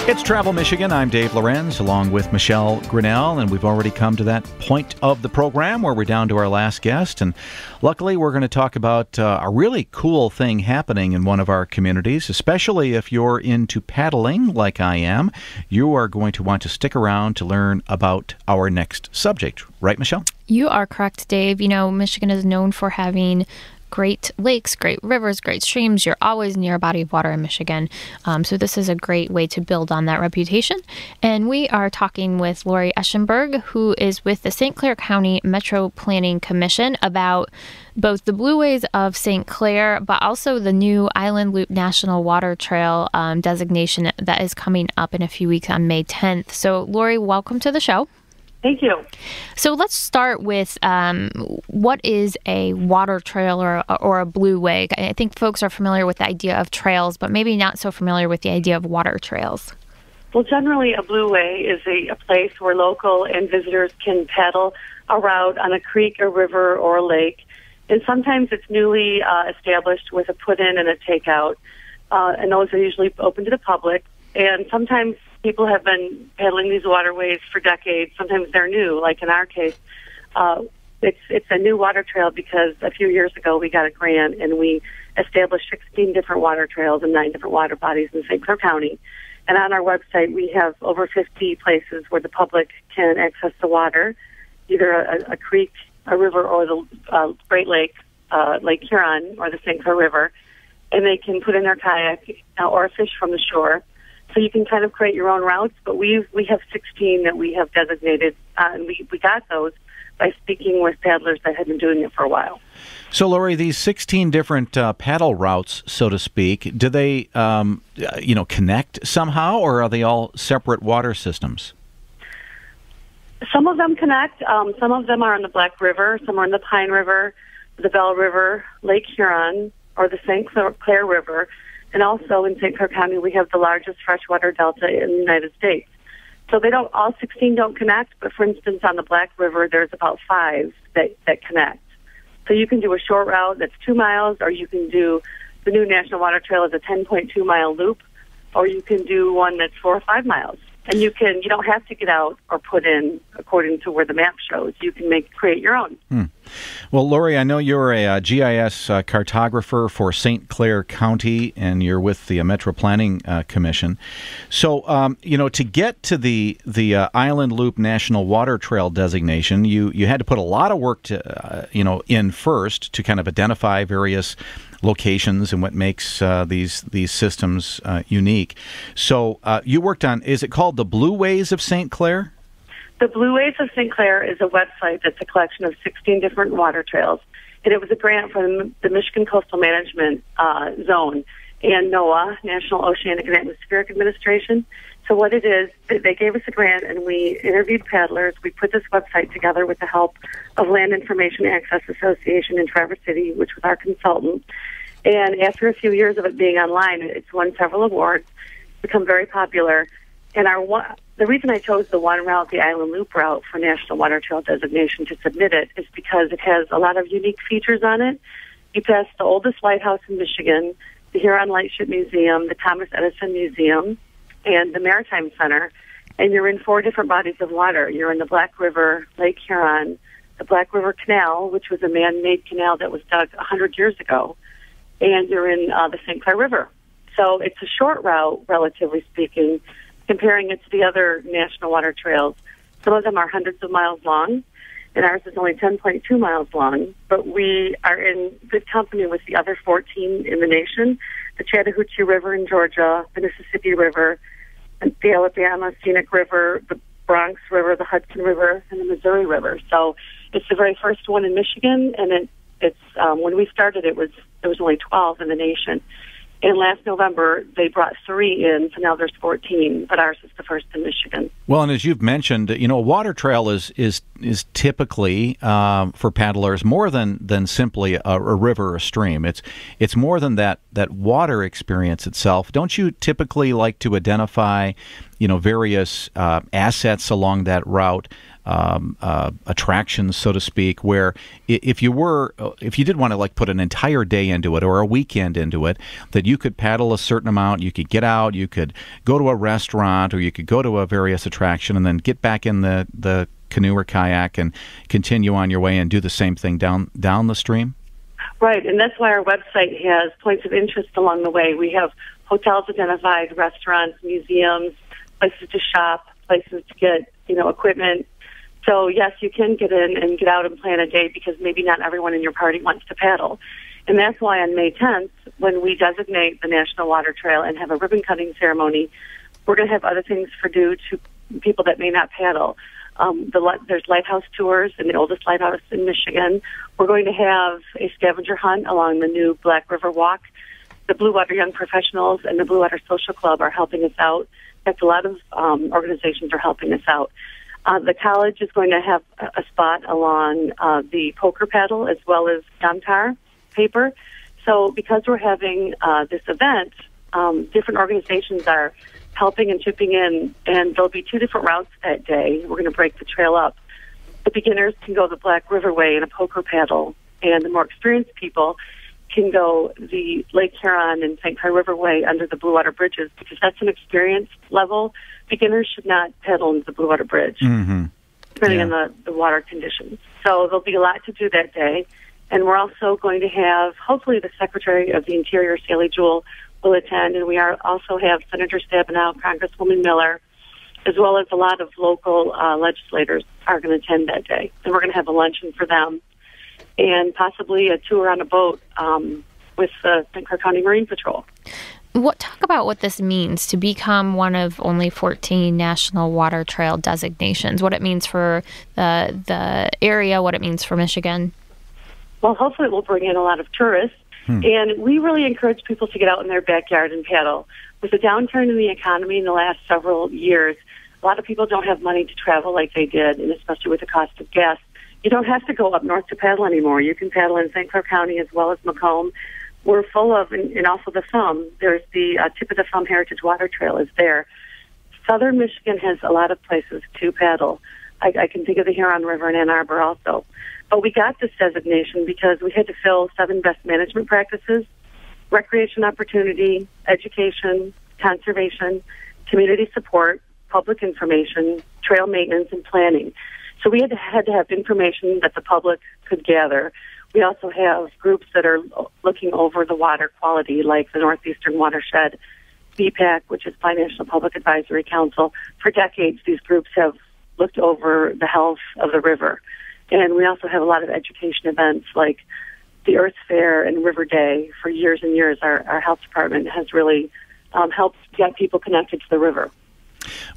It's Travel Michigan. I'm Dave Lorenz, along with Michelle Grinnell, and we've already come to that point of the program where we're down to our last guest. And luckily, we're going to talk about a really cool thing happening in one of our communities, especially if you're into paddling like I am. You are going to want to stick around to learn about our next subject. Right, Michelle? You are correct, Dave. You know, Michigan is known for having great lakes, great rivers, great streams. You're always near a body of water in Michigan. So this is a great way to build on that reputation. And we are talking with Lori Eschenberg, who is with the St. Clair County Metro Planning Commission, about both the Blueways of St. Clair, but also the new Island Loop National Water Trail designation that is coming up in a few weeks on May 10th. So Lori, welcome to the show. Thank you. So let's start with what is a water trail or a blueway? I think folks are familiar with the idea of trails, but maybe not so familiar with the idea of water trails. Well, generally, a blueway is a place where local and visitors can paddle a route on a creek, a river, or a lake. And sometimes it's newly established with a put-in and a takeout, and those are usually open to the public. And sometimes people have been paddling these waterways for decades. Sometimes they're new, like in our case. It's a new water trail because a few years ago we got a grant and we established 16 different water trails and 9 different water bodies in St. Clair County. And on our website we have over 50 places where the public can access the water, either a creek, a river, or the Great Lake, Lake Huron, or the St. Clair River. And they can put in their kayak or fish from the shore. So you can kind of create your own routes, but we have 16 that we have designated, and we got those by speaking with paddlers that had been doing it for a while. So, Lori, these 16 different paddle routes, so to speak, do they, connect somehow, or are they all separate water systems? Some of them connect. Some of them are in the Black River. Some are in the Pine River, the Bell River, Lake Huron, or the St. Clair River. And also in St. Clair County, we have the largest freshwater delta in the United States. So all 16 don't connect, but for instance, on the Black River, there's about 5 that connect. So you can do a short route that's 2 miles, or you can do the new National Water Trail as a 10.2-mile loop, or you can do one that's 4 or 5 miles. And you don't have to get out or put in according to where the map shows. You can create your own. Well, Lori, I know you're a GIS cartographer for St. Clair County, and you're with the Metro Planning Commission. So, to get to the Island Loop National Water Trail designation, you had to put a lot of work in first to kind of identify various locations and what makes these systems unique. So you worked on, is it called the Blueways of St. Clair? The Blueways of St. Clair is a website that's a collection of 16 different water trails. And it was a grant from the Michigan Coastal Management Zone and NOAA, National Oceanic and Atmospheric Administration. So what it is, they gave us a grant and we interviewed paddlers. We put this website together with the help of Land Information Access Association in Traverse City, which was our consultant. And after a few years of it being online, it's won several awards, become very popular. And the reason I chose the one route, the Island Loop route, for National Water Trail designation to submit it is because it has a lot of unique features on it. You pass the oldest lighthouse in Michigan, the Huron Lightship Museum, the Thomas Edison Museum, and the Maritime Center, and you're in 4 different bodies of water. You're in the Black River, Lake Huron, the Black River Canal, which was a man-made canal that was dug 100 years ago, and you're in the St. Clair River. So it's a short route, relatively speaking, comparing it to the other national water trails. Some of them are hundreds of miles long, and ours is only 10.2 miles long, but we are in good company with the other 14 in the nation, the Chattahoochee River in Georgia, the Mississippi River, and the Alabama Scenic River, the Bronx River, the Hudson River, and the Missouri River. So it's the very first one in Michigan, and it's when we started, there was only 12 in the nation. And last November, they brought 3 in, so now there's 14, but ours is the first in Michigan. Well, and as you've mentioned, a water trail is typically, for paddlers, more than simply a river or a stream. It's more than that water experience itself. Don't you typically like to identify, various assets along that route, attractions, so to speak, where if you did want to like put an entire day into it or a weekend into it, that you could paddle a certain amount, you could get out, you could go to a restaurant, or you could go to a various attraction and then get back in the canoe or kayak and continue on your way and do the same thing down the stream? Right, and that's why our website has points of interest along the way. We have hotels identified, restaurants, museums, places to shop, places to get, equipment. So, yes, you can get in and get out and plan a day because maybe not everyone in your party wants to paddle. And that's why on May 10th, when we designate the National Water Trail and have a ribbon-cutting ceremony, we're going to have other things for due to people that may not paddle. There's lighthouse tours in the oldest lighthouse in Michigan. We're going to have a scavenger hunt along the new Black River Walk. The Blue Water Young Professionals and the Blue Water Social Club are helping us out. In fact, a lot of organizations are helping us out. The college is going to have a spot along the poker paddle as well as Damtar paper. So because we're having this event, different organizations are helping and chipping in, and there'll be 2 different routes that day. We're going to break the trail up. The beginners can go the Black River Way in a poker paddle, and the more experienced people can go the Lake Huron and St. Clair River Way under the Blue Water Bridges, because that's an experience level. Beginners should not paddle into the Blue Water Bridge, depending on the water conditions. So there'll be a lot to do that day. And we're also going to have, hopefully, the Secretary of the Interior, Sally Jewell, will attend, and we also have Senator Stabenow, Congresswoman Miller, as well as a lot of local legislators are going to attend that day. And we're going to have a luncheon for them and possibly a tour on a boat with the St. Clair County Marine Patrol. Talk about what this means to become one of only 14 National Water Trail designations, what it means for the area, what it means for Michigan. Well, hopefully it will bring in a lot of tourists. And we really encourage people to get out in their backyard and paddle. With the downturn in the economy in the last several years, a lot of people don't have money to travel like they did, and especially with the cost of gas. You don't have to go up north to paddle anymore. You can paddle in St. Clair County as well as Macomb. We're full of, and also the Thumb. There's the Tip of the Thumb Heritage Water Trail is there. Southern Michigan has a lot of places to paddle. I can think of the Huron River in Ann Arbor also. But we got this designation because we had to fill 7 best management practices: recreation opportunity, education, conservation, community support, public information, trail maintenance, and planning. So we had to have information that the public could gather. We also have groups that are looking over the water quality, like the Northeastern Watershed, BPAC, which is Binational Public Advisory Council. For decades, these groups have looked over the health of the river. And we also have a lot of education events like the Earth Fair and River Day. For years and years, our health department has really helped get people connected to the river.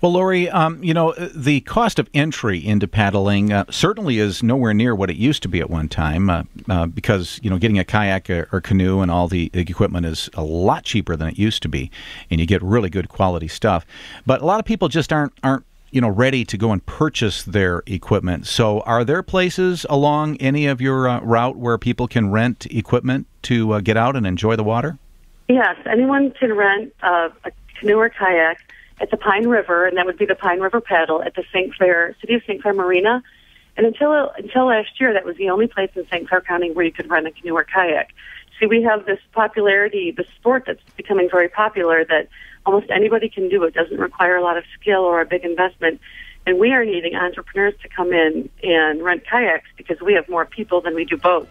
Well, Lori, the cost of entry into paddling certainly is nowhere near what it used to be at one time because, getting a kayak or canoe and all the equipment is a lot cheaper than it used to be, and you get really good quality stuff. But a lot of people just aren't ready to go and purchase their equipment. So are there places along any of your route where people can rent equipment to get out and enjoy the water? Yes, anyone can rent a canoe or kayak at the Pine River, and that would be the Pine River Paddle at the City of St. Clair Marina. And until last year, that was the only place in St. Clair County where you could rent a canoe or kayak. See, we have this popularity, the sport that's becoming very popular that almost anybody can do. It doesn't require a lot of skill or a big investment. And we are needing entrepreneurs to come in and rent kayaks because we have more people than we do boats.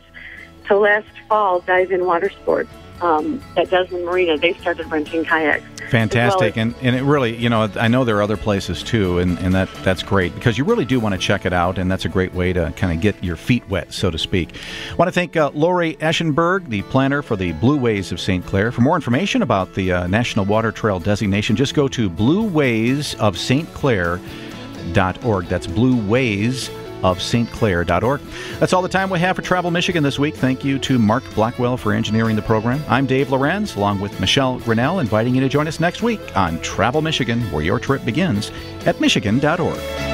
So last fall, Dive In Water Sports at Desmond Marina, they started renting kayaks. Fantastic. And it really, I know there are other places too, and that's great because you really do want to check it out, and that's a great way to kind of get your feet wet, so to speak. I want to thank Lori Eschenberg, the planner for the Blue Ways of St. Clair. For more information about the National Water Trail designation, just go to bluewaysofstclair.org. That's bluewaysofstclair.org. That's all the time we have for Travel Michigan this week. Thank you to Mark Blackwell for engineering the program. I'm Dave Lorenz, along with Michelle Grinnell, inviting you to join us next week on Travel Michigan, where your trip begins at michigan.org.